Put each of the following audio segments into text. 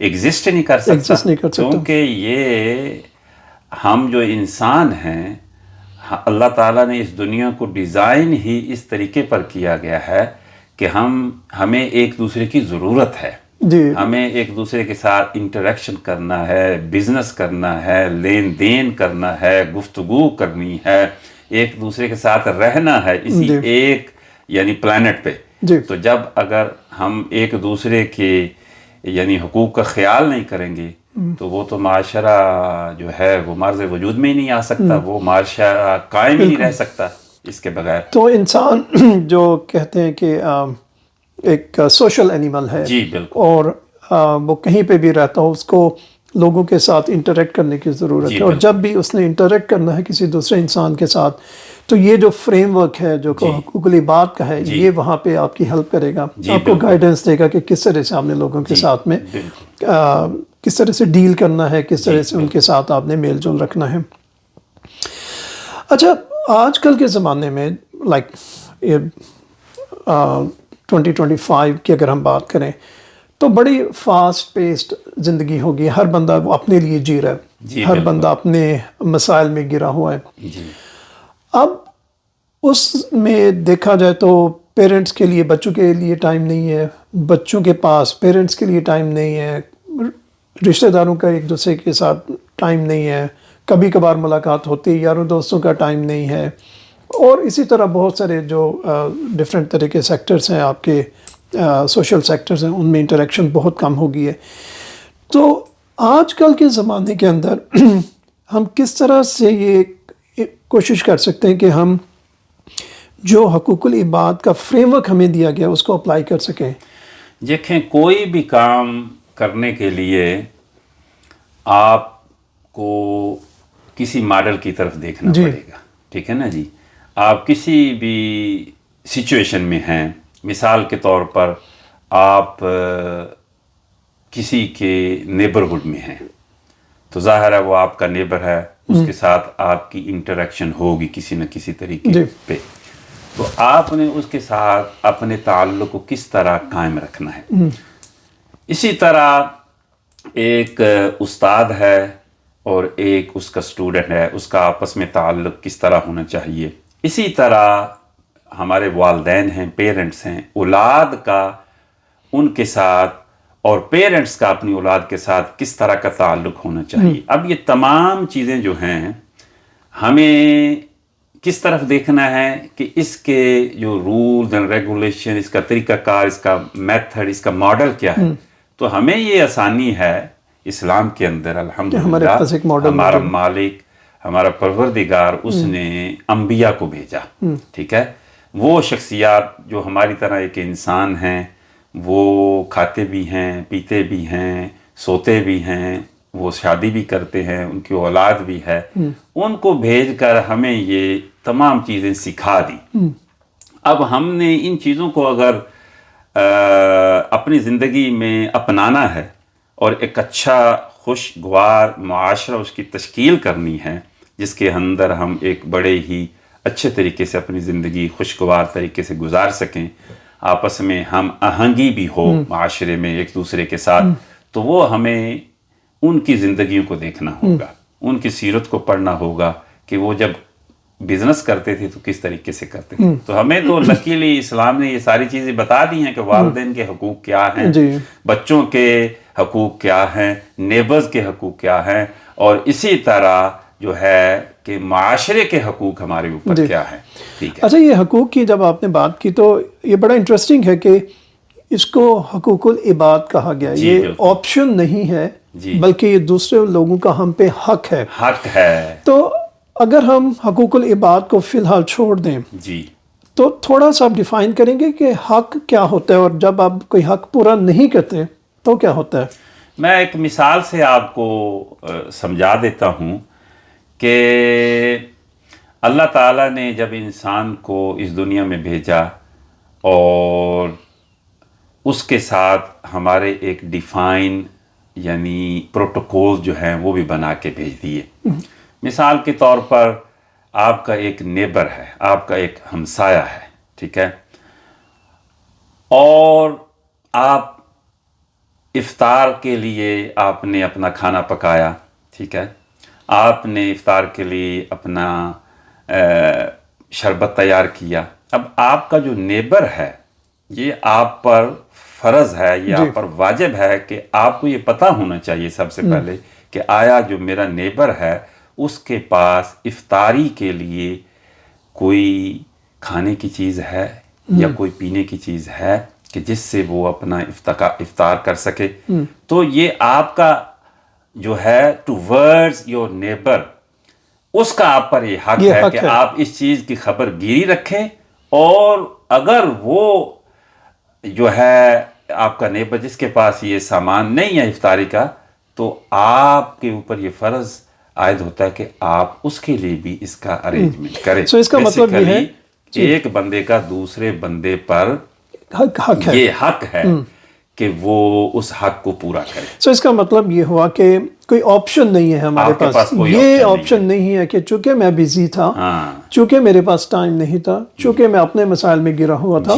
Exist نہیں کر Exist نہیں کر سکتا. کیونکہ یہ ہم جو انسان ہیں اللہ تعالیٰ نے اس دنیا کو ڈیزائن ہی اس طریقے پر کیا گیا ہے کہ ہمیں ایک دوسرے کی ضرورت ہے. جی ہمیں ایک دوسرے کے ساتھ انٹریکشن کرنا ہے، بزنس کرنا ہے، لین دین کرنا ہے، گفتگو کرنی ہے، ایک دوسرے کے ساتھ رہنا ہے اسی جی. ایک یعنی پلانٹ پہ. جی تو جب اگر ہم ایک دوسرے کے یعنی حقوق کا خیال نہیں کریں گے تو وہ تو معاشرہ جو ہے وہ مرز وجود میں ہی نہیں آ سکتا، وہ معاشرہ قائم ہی نہیں رہ سکتا اس کے بغیر. تو انسان جو کہتے ہیں کہ ایک سوشل اینیمل ہے. جی بالکل. اور وہ کہیں پہ بھی رہتا ہو اس کو لوگوں کے ساتھ انٹریکٹ کرنے کی ضرورت جی ہے. اور بالکل. جب بھی اس نے انٹریکٹ کرنا ہے کسی دوسرے انسان کے ساتھ تو یہ جو فریم ورک ہے جو حقوق العباد کا ہے یہ وہاں پہ آپ کی ہیلپ کرے گا، آپ کو گائیڈنس دے گا کہ کس طرح سے آپ نے لوگوں کے ساتھ میں کس طرح سے ڈیل کرنا ہے، کس طرح سے ان کے ساتھ آپ نے میل جول رکھنا ہے. اچھا آج کل کے زمانے میں لائک 2025 کی اگر ہم بات کریں تو بڑی فاسٹ پیسڈ زندگی ہوگی. ہر بندہ وہ اپنے لیے جی رہا ہے، ہر بندہ اپنے مسائل میں گرا ہوا ہے. اب اس میں دیکھا جائے تو پیرنٹس کے لیے بچوں کے لیے ٹائم نہیں ہے، بچوں کے پاس پیرنٹس کے لیے ٹائم نہیں ہے، رشتہ داروں کا ایک دوسرے کے ساتھ ٹائم نہیں ہے، کبھی کبھار ملاقات ہوتی ہے، یاروں دوستوں کا ٹائم نہیں ہے. اور اسی طرح بہت سارے جو ڈفرینٹ طرح کے سیکٹرز ہیں آپ کے سوشل سیکٹرز ہیں ان میں انٹریکشن بہت کم ہو گئی ہے. تو آج کل کے زمانے کے اندر ہم کس طرح سے یہ کوشش کر سکتے ہیں کہ ہم جو حقوق العباد کا فریم ورک ہمیں دیا گیا اس کو اپلائی کر سکیں؟ دیکھیں کوئی بھی کام کرنے کے لیے آپ کو کسی ماڈل کی طرف دیکھنا پڑے گا، ٹھیک ہے نا جی. آپ کسی بھی سچویشن میں ہیں، مثال کے طور پر آپ کسی کے نیبرہڈ میں ہیں تو ظاہر ہے وہ آپ کا نیبر ہے، اس کے ساتھ آپ کی انٹریکشن ہوگی کسی نہ کسی طریقے پہ. تو آپ نے اس کے ساتھ اپنے تعلق کو کس طرح قائم رکھنا ہے. اسی طرح ایک استاد ہے اور ایک اس کا اسٹوڈنٹ ہے، اس کا آپس میں تعلق کس طرح ہونا چاہیے. اسی طرح ہمارے والدین ہیں، پیرنٹس ہیں، اولاد کا ان کے ساتھ اور پیرنٹس کا اپنی اولاد کے ساتھ کس طرح کا تعلق ہونا چاہیے. اب یہ تمام چیزیں جو ہیں ہمیں کس طرف دیکھنا ہے کہ اس کے جو رولز اینڈ ریگولیشن، اس کا طریقہ کار، اس کا میتھڈ، اس کا ماڈل کیا ہے. تو ہمیں یہ آسانی ہے اسلام کے اندر الحمدللہ ہمارا مالک، ہمارا پروردگار اس نے انبیاء کو بھیجا، ٹھیک ہے. وہ شخصیات جو ہماری طرح ایک انسان ہیں، وہ کھاتے بھی ہیں، پیتے بھی ہیں، سوتے بھی ہیں، وہ شادی بھی کرتے ہیں، ان کی اولاد بھی ہے. ان کو بھیج کر ہمیں یہ تمام چیزیں سکھا دی. اب ہم نے ان چیزوں کو اگر اپنی زندگی میں اپنانا ہے اور ایک اچھا خوشگوار معاشرہ اس کی تشکیل کرنی ہے جس کے اندر ہم ایک بڑے ہی اچھے طریقے سے اپنی زندگی خوشگوار طریقے سے گزار سکیں، آپس میں ہم آہنگی بھی ہو معاشرے میں ایک دوسرے کے ساتھ، تو وہ ہمیں ان کی زندگیوں کو دیکھنا ہوگا، ان کی سیرت کو پڑھنا ہوگا کہ وہ جب بزنس کرتے تھے تو کس طریقے سے کرتے تھے. تو ہمیں تو لکیلی اسلام نے یہ ساری چیزیں بتا دی ہیں کہ والدین کے حقوق کیا ہیں، بچوں کے حقوق کیا ہیں، نیبرز کے حقوق کیا ہیں، اور اسی طرح جو ہے کہ معاشرے کے حقوق ہمارے اوپر کیا ہیں. ٹھیک ہے. اچھا یہ حقوق کی جب آپ نے بات کی تو یہ بڑا انٹرسٹنگ ہے کہ اس کو حقوق العباد کہا گیا. یہ آپشن نہیں ہے بلکہ یہ دوسرے لوگوں کا ہم پہ حق ہے. حق ہے. تو اگر ہم حقوق العباد کو فی الحال چھوڑ دیں تو تھوڑا سا آپ ڈیفائن کریں گے کہ حق کیا ہوتا ہے اور جب آپ کوئی حق پورا نہیں کرتے تو کیا ہوتا ہے؟ میں ایک مثال سے آپ کو سمجھا دیتا ہوں کہ اللہ تعالیٰ نے جب انسان کو اس دنیا میں بھیجا اور اس کے ساتھ ہمارے ایک ڈیفائن یعنی پروٹوکول جو ہیں وہ بھی بنا کے بھیج دیے. مثال کے طور پر آپ کا ایک نیبر ہے، آپ کا ایک ہمسایہ ہے، ٹھیک ہے، اور آپ افطار کے لیے آپ نے اپنا کھانا پکایا، ٹھیک ہے، آپ نے افطار کے لیے اپنا شربت تیار کیا. اب آپ کا جو نیبر ہے یہ آپ پر فرض ہے، یہ آپ پر واجب ہے کہ آپ کو یہ پتہ ہونا چاہیے سب سے پہلے کہ آیا جو میرا نیبر ہے اس کے پاس افطاری کے لیے کوئی کھانے کی چیز ہے یا کوئی پینے کی چیز ہے کہ جس سے وہ اپنا افطار کر سکے. تو یہ آپ کا جو ہے ٹو ورڈز یور نیبر، اس کا آپ پر یہ حق ہے کہ آپ اس چیز کی خبر گیری رکھیں، اور اگر وہ جو ہے آپ کا نیبر جس کے پاس یہ سامان نہیں ہے افطاری کا، تو آپ کے اوپر یہ فرض عائد ہوتا ہے کہ آپ اس کے لیے بھی اس کا ارینجمنٹ کریں. اس کا مطلب یہ ہے ایک بندے کا دوسرے بندے پر حق ہے، یہ حق ہے کہ وہ اس حق کو پورا کرے. اس کا مطلب یہ ہوا کہ کوئی آپشن نہیں ہے ہمارے پاس، یہ آپشن نہیں ہے کہ چونکہ میں بزی تھا، چونکہ میرے پاس ٹائم نہیں تھا، چونکہ میں اپنے مسائل میں گرا ہوا تھا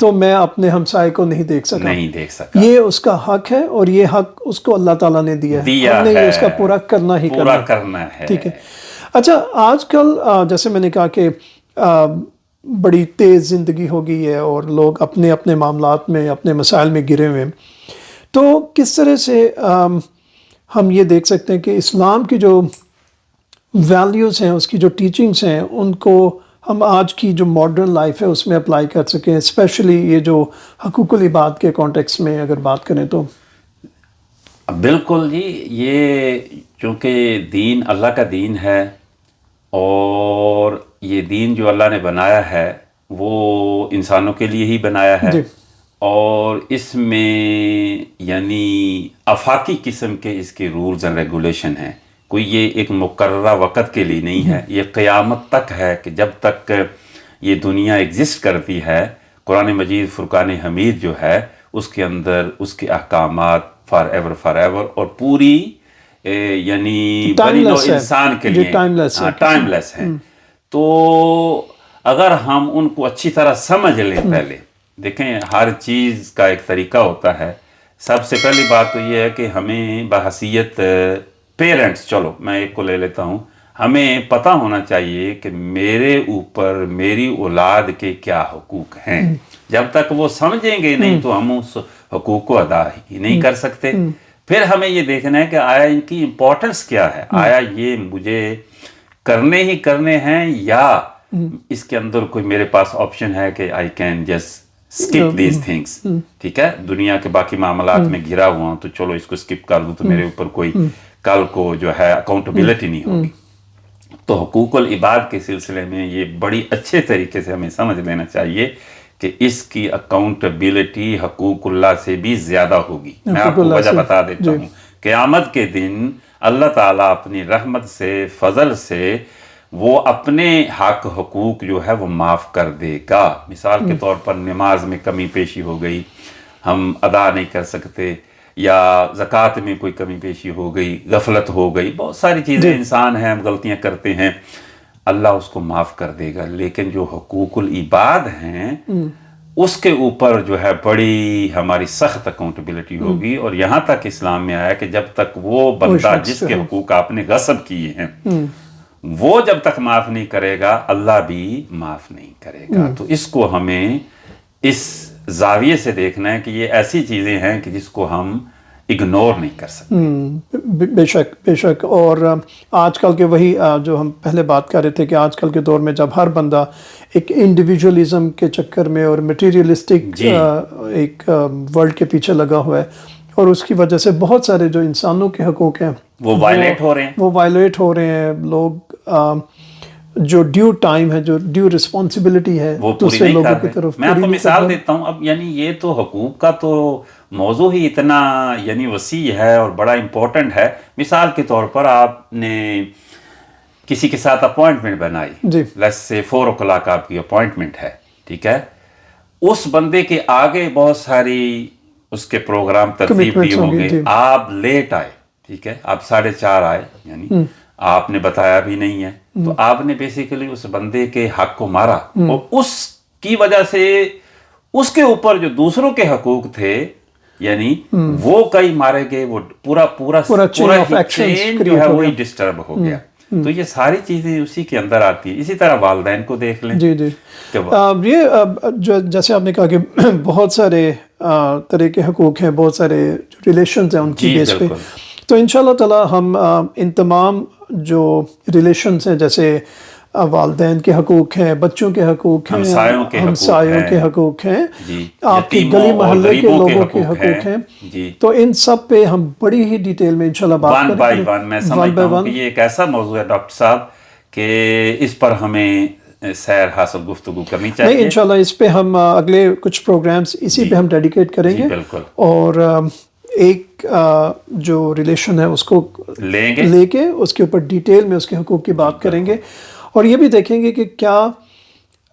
تو میں اپنے ہمسائے کو نہیں دیکھ سکا. یہ اس کا حق ہے، اور یہ حق اس کو اللہ تعالیٰ نے دیا ہے، ہم نے اس کا پورا کرنا ہی کرنا ہے. ٹھیک ہے. اچھا، آج کل جیسے میں نے کہا کہ بڑی تیز زندگی ہو گئی ہے اور لوگ اپنے اپنے معاملات میں اپنے مسائل میں گرے ہوئے ہیں، تو کس طرح سے ہم یہ دیکھ سکتے ہیں کہ اسلام کی جو ویلیوز ہیں، اس کی جو ٹیچنگز ہیں، ان کو ہم آج کی جو ماڈرن لائف ہے اس میں اپلائی کر سکیں، اسپیشلی یہ جو حقوق العباد کے کانٹیکس میں اگر بات کریں تو؟ بالکل جی، یہ چونکہ دین اللہ کا دین ہے، اور یہ دین جو اللہ نے بنایا ہے وہ انسانوں کے لیے ہی بنایا ہے، اور اس میں یعنی آفاقی قسم کے اس کے رولز اینڈ ریگولیشن ہیں. کوئی یہ ایک مقررہ وقت کے لیے نہیں ہے، یہ قیامت تک ہے کہ جب تک یہ دنیا ایگزسٹ کرتی ہے. قرآن مجید فرقان حمید جو ہے اس کے اندر اس کے احکامات فار ایور اور پوری یعنی بنی نوع انسان کے لیے ٹائم لیس ہے. تو اگر ہم ان کو اچھی طرح سمجھ لیں، پہلے دیکھیں ہر چیز کا ایک طریقہ ہوتا ہے. سب سے پہلی بات تو یہ ہے کہ ہمیں بحیثیت پیرنٹس، چلو میں ایک کو لے لیتا ہوں، ہمیں پتہ ہونا چاہیے کہ میرے اوپر میری اولاد کے کیا حقوق ہیں. جب تک وہ سمجھیں گے نہیں تو ہم اس حقوق کو ادا ہی نہیں کر سکتے. پھر ہمیں یہ دیکھنا ہے کہ آیا ان کی امپورٹنس کیا ہے، آیا یہ مجھے کرنے ہی کرنے ہیں یا اس کے اندر کوئی میرے پاس آپشن ہے کہ I can just skip these things. ٹھیک ہے، دنیا کے باقی معاملات میں گھرا ہوا ہوں تو چلو اس کو اسکپ کر دوں تو میرے اوپر کوئی کل کو جو ہے اکاؤنٹیبلٹی نہیں ہوگی. تو حقوق العباد کے سلسلے میں یہ بڑی اچھے طریقے سے ہمیں سمجھ لینا چاہیے کہ اس کی اکاؤنٹیبلٹی حقوق اللہ سے بھی زیادہ ہوگی. میں آپ کو وجہ بتا دیتا ہوں. قیامت کے دن اللہ تعالیٰ اپنی رحمت سے، فضل سے وہ اپنے حق حقوق جو ہے وہ معاف کر دے گا. مثال کے طور پر نماز میں کمی پیشی ہو گئی، ہم ادا نہیں کر سکتے، یا زکوٰۃ میں کوئی کمی پیشی ہو گئی، غفلت ہو گئی، بہت ساری چیزیں انسان ہیں، ہم غلطیاں کرتے ہیں، اللہ اس کو معاف کر دے گا. لیکن جو حقوق العباد ہیں اس کے اوپر جو ہے بڑی ہماری سخت اکاؤنٹیبلٹی ہوگی. اور یہاں تک اسلام میں آیا کہ جب تک وہ بندہ جس کے حقوق آپ نے غصب کیے ہیں وہ جب تک معاف نہیں کرے گا اللہ بھی معاف نہیں کرے گا. تو اس کو ہمیں اس زاویے سے دیکھنا ہے کہ یہ ایسی چیزیں ہیں کہ جس کو ہم اگنور نہیں کر سکتے. بے شک بے شک. اور آج کل کے وہی جو ہم پہلے بات کر رہے تھے کہ آج کل کے دور میں جب ہر بندہ ایک انڈیویجولزم کے چکر میں اور مٹیریلسٹک ایک ورلڈ کے پیچھے لگا ہوا ہے، اور اس کی وجہ سے بہت سارے جو انسانوں کے حقوق ہیں وہ وائلیٹ ہو رہے ہیں. لوگ جو ڈیو ٹائم ہے، جو ڈیو رسپانسبلٹی ہے وہ دوسرے لوگوں کی طرف. میں آپ کو مثال دیتا ہوں. اب یعنی یہ تو حقوق کا تو موضوع ہی اتنا یعنی وسیع ہے اور بڑا امپورٹنٹ ہے. مثال کے طور پر آپ نے کسی کے ساتھ اپوائنٹمنٹ بنائی، لیٹس سے 4 o'clock آپ کی اپوائنٹمنٹ ہے، ٹھیک ہے. اس بندے کے آگے بہت ساری اس کے پروگرام ترتیب دیے ہوں گے، آپ لیٹ آئے، ٹھیک ہے، آپ 4:30 آئے، یعنی آپ نے بتایا بھی نہیں ہے، تو آپ نے بیسیکلی اس بندے کے حق کو مارا. اور اس کی وجہ سے اس کے اوپر جو دوسروں کے حقوق تھے یعنی وہ کئی مارے گئے، وہ پورا chain of actions chain create جو ہے ہو وہی گیا۔ ڈسٹرب ہو گیا۔ تو یہ ساری چیزیں اسی کے اندر آتی ہیں۔ اسی طرح والدین کو دیکھ لیں جی جی کہ یہ جو جیسے آپ نے کہا کہ بہت سارے طرح کے حقوق ہیں، بہت سارے جو ریلیشنز ہیں ان کی جی بیس پہ، بالکل، تو انشاءاللہ تعالی ہم ان تمام جو ریلیشنز ہیں، جیسے والدین کے حقوق ہیں، بچوں کے حقوق ہیں، ہمسایوں کے حقوق ہمسایوں ہیں، کے حقوق ہیں، جی، آپ کی یتیموں گلی اور محلے کے غریبوں کے لوگوں کے حقوق حقوق ہیں، جی، تو ان سب پہ ہم بڑی ہی ڈیٹیل میں انشاءاللہ بات ون کریں بائی گے، ون۔ میں سمجھتا ہوں کہ یہ ایک ایسا موضوع ہے ڈاکٹر صاحب کہ اس پر ہمیں سیر حاصل گفتگو کرنی نہیں چاہیے۔ انشاءاللہ اس پہ ہم اگلے کچھ پروگرامز اسی پہ ہم ڈیڈیکیٹ کریں جی گے، بالکل، اور ایک جو ریلیشن ہے اس کو لیں گے، لے کے اس کے اوپر ڈیٹیل میں اس کے حقوق کی بات کریں گے، اور یہ بھی دیکھیں گے کہ کیا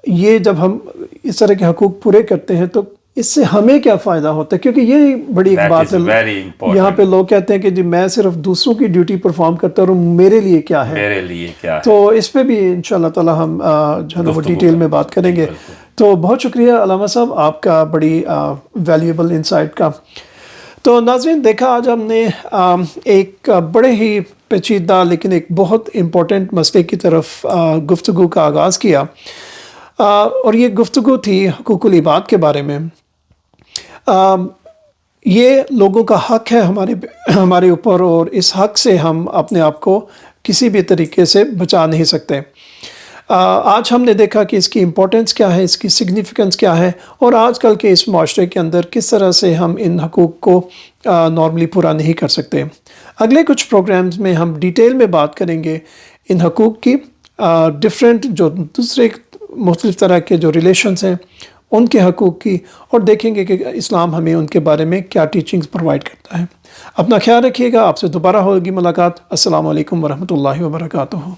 یہ جب ہم اس طرح کے حقوق پورے کرتے ہیں تو اس سے ہمیں کیا فائدہ ہوتا ہے، کیونکہ یہ بڑی ایک That بات is very ہے important. یہاں پہ لوگ کہتے ہیں کہ جی میں صرف دوسروں کی ڈیوٹی پرفارم کرتا ہوں، میرے لیے کیا ہے، میرے لیے کیا ہے۔ تو اس پہ بھی انشاءاللہ تعالی ہم جو ہے نا وہ گفتگو ڈیٹیل میں بات کریں گے۔ بالکل۔ تو بہت شکریہ علامہ صاحب آپ کا بڑی ویلیویبل انسائٹ کا۔ تو ناظرین دیکھا آج ہم نے ایک بڑے ہی پیچیدہ لیکن ایک بہت امپورٹنٹ مسئلے کی طرف گفتگو کا آغاز کیا، اور یہ گفتگو تھی حقوق العباد کے بارے میں۔ یہ لوگوں کا حق ہے ہمارے اوپر، اور اس حق سے ہم اپنے آپ کو کسی بھی طریقے سے بچا نہیں سکتے۔ آج ہم نے دیکھا کہ اس کی امپورٹنس کیا ہے، اس کی سگنیفیکنس کیا ہے، اور آج کل کے اس معاشرے کے اندر کس طرح سے ہم ان حقوق کو نارملی پورا نہیں کر سکتے۔ اگلے کچھ پروگرامز میں ہم ڈیٹیل میں بات کریں گے ان حقوق کی، ڈفرینٹ جو دوسرے مختلف طرح کے جو ریلیشنز ہیں ان کے حقوق کی، اور دیکھیں گے کہ اسلام ہمیں ان کے بارے میں کیا ٹیچنگز پرووائڈ کرتا ہے۔ اپنا خیال رکھیے گا، آپ سے دوبارہ ہوگی ملاقات۔ السلام علیکم ورحمۃ اللہ وبرکاتہ۔